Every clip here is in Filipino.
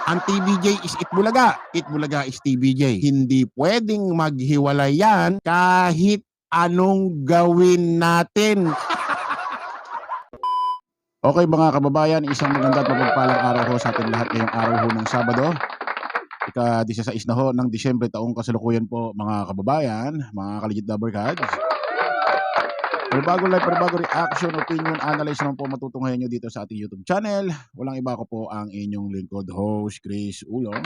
Ang TBJ is Itbulaga. Itbulaga is TBJ. Hindi pwedeng maghiwalay yan kahit anong gawin natin. Okay mga kababayan, isang maganda at mapagpalang araw ho sa ating lahat ngayong araw ho ng Sabado. Ika-16 na ho ng Disyembre taong kasalukuyan po mga kababayan, mga kaligit na barkads. Panibago live, panibago reaction, opinion, analyze naman po matutunghayan nyo dito sa ating YouTube channel. Walang iba ko po ang inyong lingkod host, Chris Ulong.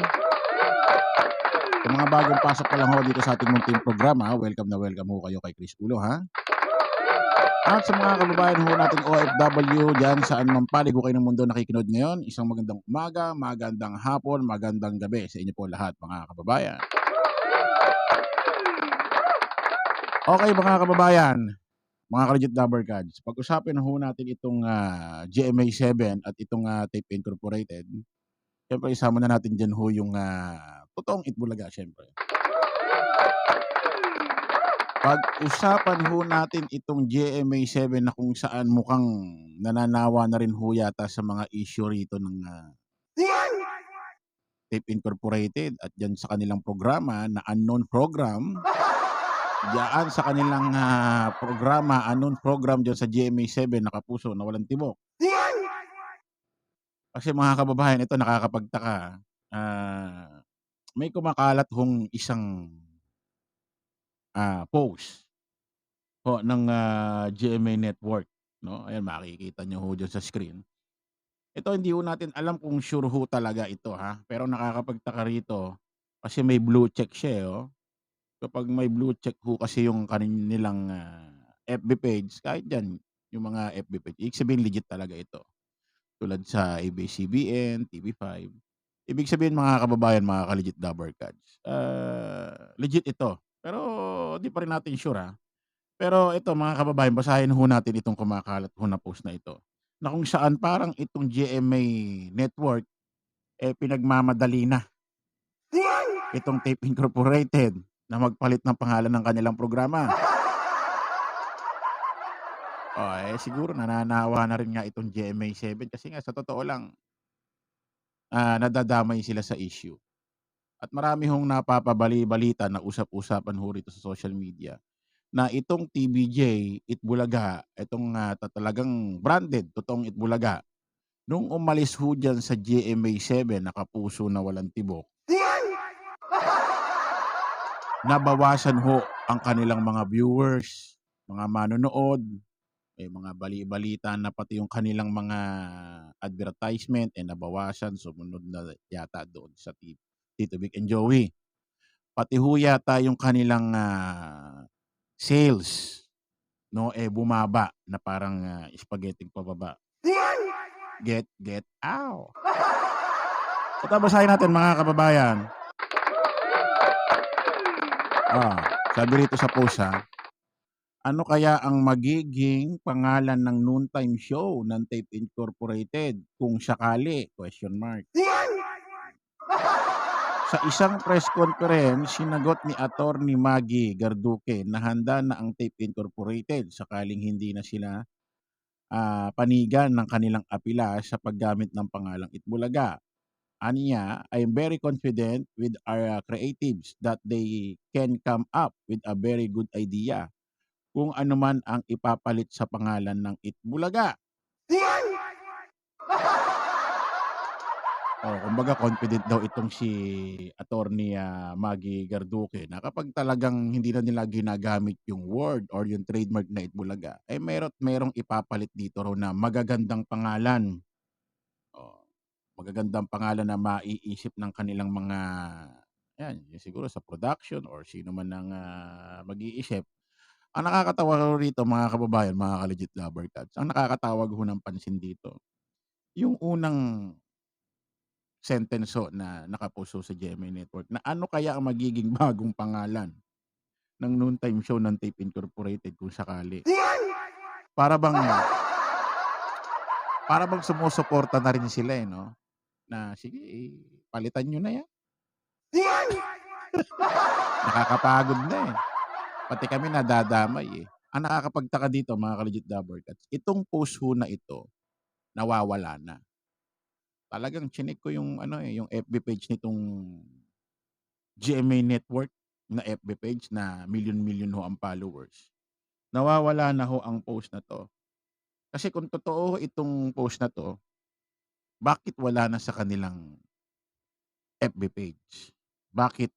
Kung mga bagong pasok pa lang ho dito sa ating munting programa, welcome na welcome ho kayo kay Chris Ulong ha. At sa mga kababayan ho nating OFW dyan saan man panig ho kayo ng mundo nakikinood ngayon, isang magandang umaga, magandang hapon, magandang gabi sa inyo po lahat mga kababayan. Okay mga kababayan, mga ka-legit Dabbercads, pag-usapin ho natin itong GMA7 at itong Tape Incorporated. Siyempre isama na natin dyan ho yung totoong Itbulaga siyempre. Pag-usapan ho natin itong GMA7 na kung saan mukhang nananawa na rin ho yata sa mga issue rito ng Tape Incorporated at dyan sa kanilang programa na unknown program. Diyan sa kanilang programa, unknown program dyan sa GMA7 na Kapuso na Walang Tibok. Kasi mga kababayan, ito nakakapagtaka. May kumakalat hong isang post ho ng GMA Network. No? Ayan, makikita nyo ho dyan sa screen. Ito hindi ho natin alam kung sure ho talaga ito ha. Pero nakakapagtaka rito kasi may blue check siya eh. Oh. Kapag may blue check ho kasi yung kanilang FB page, kahit dyan, yung mga FB page, ibig sabihin legit talaga ito. Tulad sa ABS-CBN, TV5. Ibig sabihin mga kababayan, mga ka-legit Dabbercads, legit ito. Pero di pa rin natin sure ha. Pero ito mga kababayan, basahin ho natin itong kumakalat ho na post na ito. Na kung saan parang itong GMA Network, pinagmamadali na itong Tape Incorporated na magpalit ng pangalan ng kanilang programa. Siguro nananawa na rin nga itong GMA7 kasi nga sa totoo lang, nadadamay sila sa issue. At marami hong napapabali-balita na usap-usapan ho rito sa social media na itong TBJ, Itbulaga, itong talagang branded, totoong Itbulaga, nung umalis ho dyan sa GMA7 na Kapuso na Walang Tibok, nabawasan ho ang kanilang mga viewers, mga manonood, mga bali-balita na pati yung kanilang mga advertisement nabawasan, sumunod na yata doon sa Tito Vic and Joey. Pati ho yata yung kanilang sales, no, bumaba na parang spaghetti pababa. Get out. Ito basahin natin mga kababayan. Sabi rito sa post ano kaya ang magiging pangalan ng noontime show ng Tape Incorporated kung sakali? Question mark. Sa isang press conference, sinagot ni Attorney Maggie Garduque na handa na ang Tape Incorporated sakaling hindi na sila panigan ng kanilang apila sa paggamit ng pangalang Itbulaga. Aniya, I am very confident with our creatives that they can come up with a very good idea kung ano man ang ipapalit sa pangalan ng Itbulaga. Kumbaga confident daw itong si Attorney Maggie Garduque na kapag talagang hindi na nila ginagamit yung word or yung trademark na Itbulaga, merong ipapalit dito raw na magagandang pangalan. Magagandang pangalan na maiisip ng kanilang mga, siguro sa production or sino man ang mag-iisip. Ang nakakatawa rito mga kababayan, mga ka-legit Dabbercads, ang nakakatawag ho ng pansin dito, yung unang sentence na nakapost sa GMA Network na ano kaya ang magiging bagong pangalan ng noontime show ng Tape Incorporated kung sakali. Para bang sumusuporta na rin sila no? Na sige, palitan nyo na yan. Nakakapagod na Pati kami nadadamay Ang nakakapagtaka dito mga ka-legit Dabbercads, itong post ho na ito, nawawala na. Talagang chineck ko yung ano, eh, yung FB page nitong GMA Network na FB page na milyon-milyon ho ang followers. Nawawala na ho ang post na 'to. Kasi kung totoo itong post na 'to, bakit wala na sa kanilang FB page? Bakit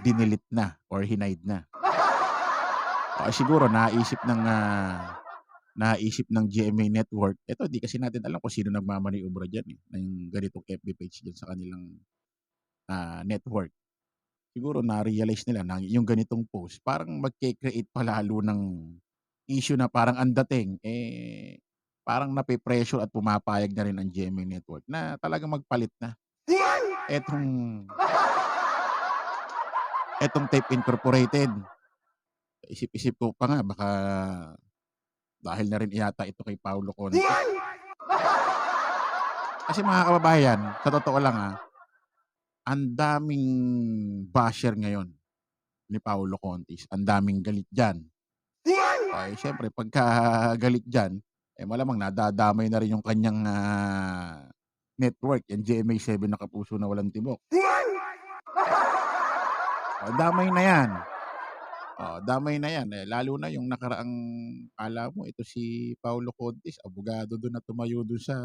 dinelete na or hinide na? Siguro naisip ng GMA Network, eto di kasi natin alam kung sino nagmamaniobra diyan, eh, ng ganitong FB page diyan sa kanilang, network. Siguro na-realize nila na yung ganitong post parang magke-create pa lalo ng issue na parang ang dating, eh, parang nape-pressure at pumapayag na rin ang GMA Network na talagang magpalit na. Etong etong Tape Incorporated, isip-isip ko pa nga baka dahil na rin yata ito kay Paulo Conte. Kasi mga kababayan, sa totoo lang, ang daming basher ngayon ni Paulo Contis, ang daming galit diyan. Siyempre pagka galit diyan, eh, malamang nadadamay na rin yung kanyang, network, yung GMA7 na Kapuso na Walang Timok. Damay na 'yan. Damay na 'yan, eh, lalo na yung nakaraang akala mo ito si Paulo Contis abogado dun na tumayo dun sa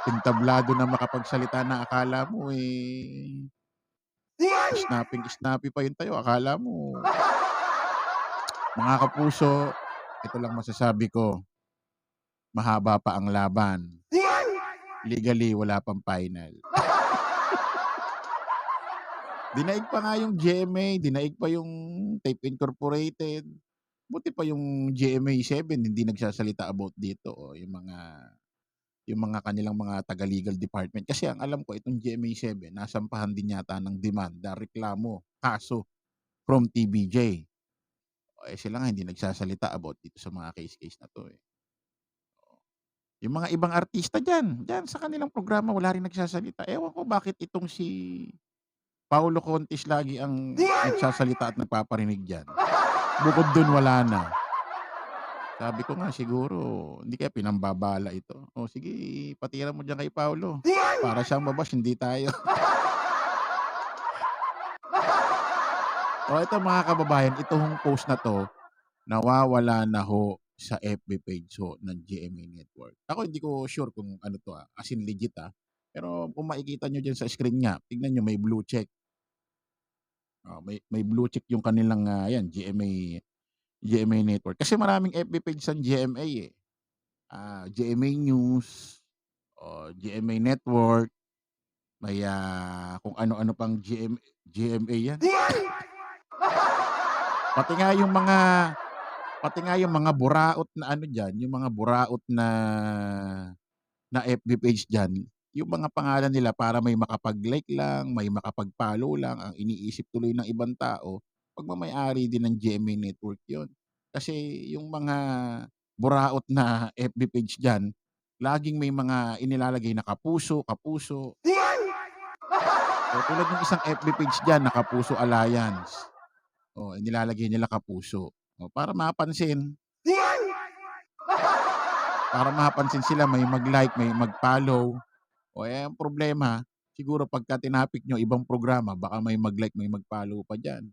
entablado na makapagsalita na akala mo, eh, snapping-snappy pa yung tayo, akala mo mga kapuso, ito lang masasabi ko, mahaba pa ang laban. Legally wala pang final. Dinaig pa nga yung GMA, dinaig pa yung Tape Incorporated, buti pa yung GMA7 hindi nagsasalita about dito, yung mga kanilang mga taga-legal department. Kasi ang alam ko itong GMA7 nasampahan din yata ng demanda, reklamo, kaso from TVJ. Sila nga hindi nagsasalita about dito sa mga case-case na 'to, eh. Yung mga ibang artista diyan sa kanilang programa wala rin nagsasalita. Ewan ko bakit itong si Paulo Contis lagi ang nagsasalita at nagpaparinig diyan. Bukod dun wala na. Sabi ko nga siguro hindi kaya pinambabala ito. Sige patira mo diyan kay Paulo. Para siyang babash hindi tayo. Ito mga kababayan, itong post na 'to nawawala na ho sa FB page ho ng GMA Network. Ako hindi ko sure kung ano 'to, as in legit, pero kung makikita niyo diyan sa screen niya, tignan niyo may blue check. May blue check yung kanilang, 'yan GMA Network. Kasi maraming FB page ang GMA, eh. GMA News, GMA Network, may, kung ano-ano pang GMA 'yan. Pati nga yung mga pati nga yung mga buraot na ano diyan, yung mga buraot na FB page diyan, yung mga pangalan nila para may makapag-like lang, may makapag-follow lang, ang iniisip tuloy ng ibang tao, pagmamay-ari din ng GMA Network 'yun. Kasi yung mga buraot na FB page diyan, laging may mga inilalagay na kapuso, kapuso. Tulad nung isang FB page diyan na Kapuso Alliance, nilalagay nila kapuso, para mapansin. Para mapansin sila may mag-like, may mag-follow. Ang problema siguro pagka tinapik niyo ibang programa baka may mag-like, may mag-follow pa diyan.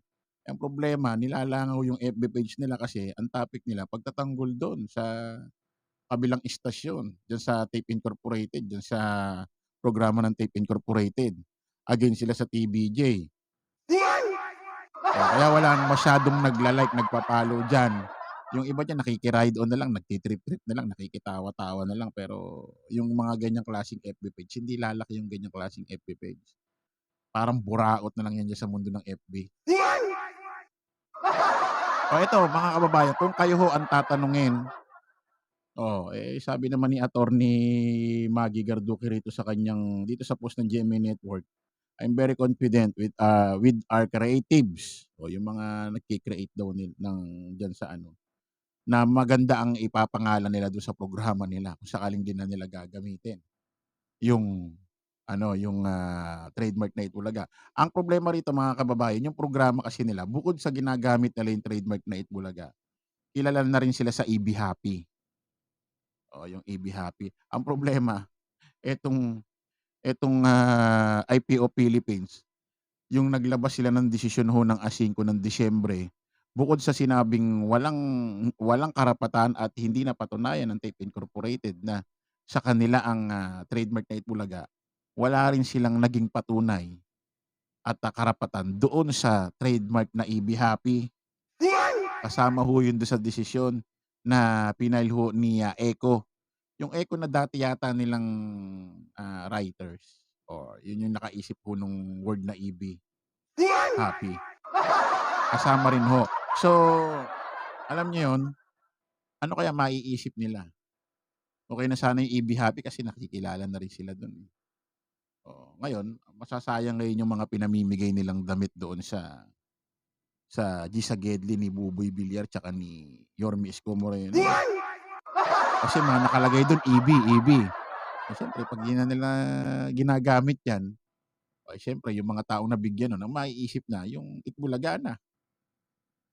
Ang problema nilalangaw yung FB page nila kasi ang topic nila pagtatanggol dun sa kabilang istasyon, diyan sa Tape Incorporated, diyan sa programa ng Tape Incorporated. Against sila sa TVJ. Kaya walang masyadong nagla-like, nagpa-follow diyan. Yung iba diyan nakiki-ride on na lang, nagti-trip-trip na lang, nakikitawa-tawa na lang, pero yung mga ganyang klaseng FB page, hindi lalaki yung ganyang klaseng FB page. Parang buraot na lang yan diyan sa mundo ng FB. Ito mga kababayan, kung kayo ho ang tatanungin, sabi naman ni Attorney Maggie Garduque rito sa kanyang dito sa post ng GMA Network, I'm very confident with our creatives, yung mga nagki-create daw ng diyan sa ano, na maganda ang ipapangalan nila do'n sa programa nila kung sakaling din na nila gagamitin yung ano, yung, trademark na Itbulaga. Ang problema rito mga kababayan, yung programa kasi nila bukod sa ginagamit nila yung trademark na Itbulaga, kilala na rin sila sa EB Happy. Oo, yung AB Happy. Ang problema, etong IPO Philippines, yung naglabas sila ng desisyon ho ng A5 ng Disyembre, bukod sa sinabing walang karapatan at hindi napatunayan ng Tape Incorporated na sa kanila ang trademark na Itbulaga, wala rin silang naging patunay at karapatan doon sa trademark na AB Happy. Kasama ho yun doon sa desisyon na pinail ho ni ECO. Yung ECO na dati yata nilang writers, or yun yung nakaisip ho nung word na EB Happy. Kasama rin ho. So, alam niyo yun, ano kaya maiisip nila? Okay na sana yung EB Happy kasi nakikilala na rin sila dun. Oo, ngayon, masasayang ngayon yung mga pinamimigay nilang damit doon sa Gisa Gedli ni Buboy Villar tsaka ni Yorme Isko Moreno. Kasi mga nakalagay doon EB. Eh, siyempre pag di na nila ginagamit yan, siyempre yung mga taong nabigyan nun, ang maiisip na yung Itbulaga na.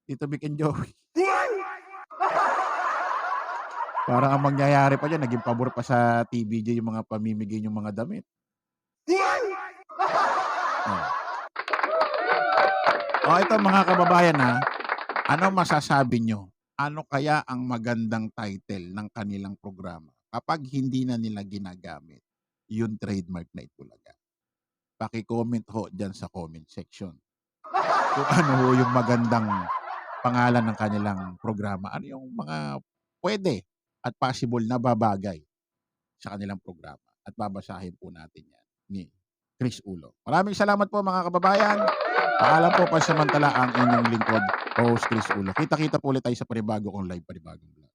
Tito Vic and Joey. Parang ang mangyayari pa dyan, naging pabor pa sa TVJ yung mga pamimigay yung mga damit. Ito mga kababayan ano masasabi nyo? Ano kaya ang magandang title ng kanilang programa kapag hindi na nila ginagamit yung trademark na Itbulaga? Paki-comment ho dyan sa comment section. Kung ano ho yung magandang pangalan ng kanilang programa. Ano yung mga pwede at possible na babagay sa kanilang programa. At babasahin po natin yan ni Chris Ulo. Maraming salamat po mga kababayan. Paalam po pansamantala ang inyong lingkod, host Chris Ulo. Kita-kita po ulit tayo sa panibago kong live, panibagong vlog.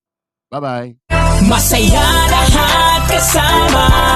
Bye-bye! Masaya lahat kasama.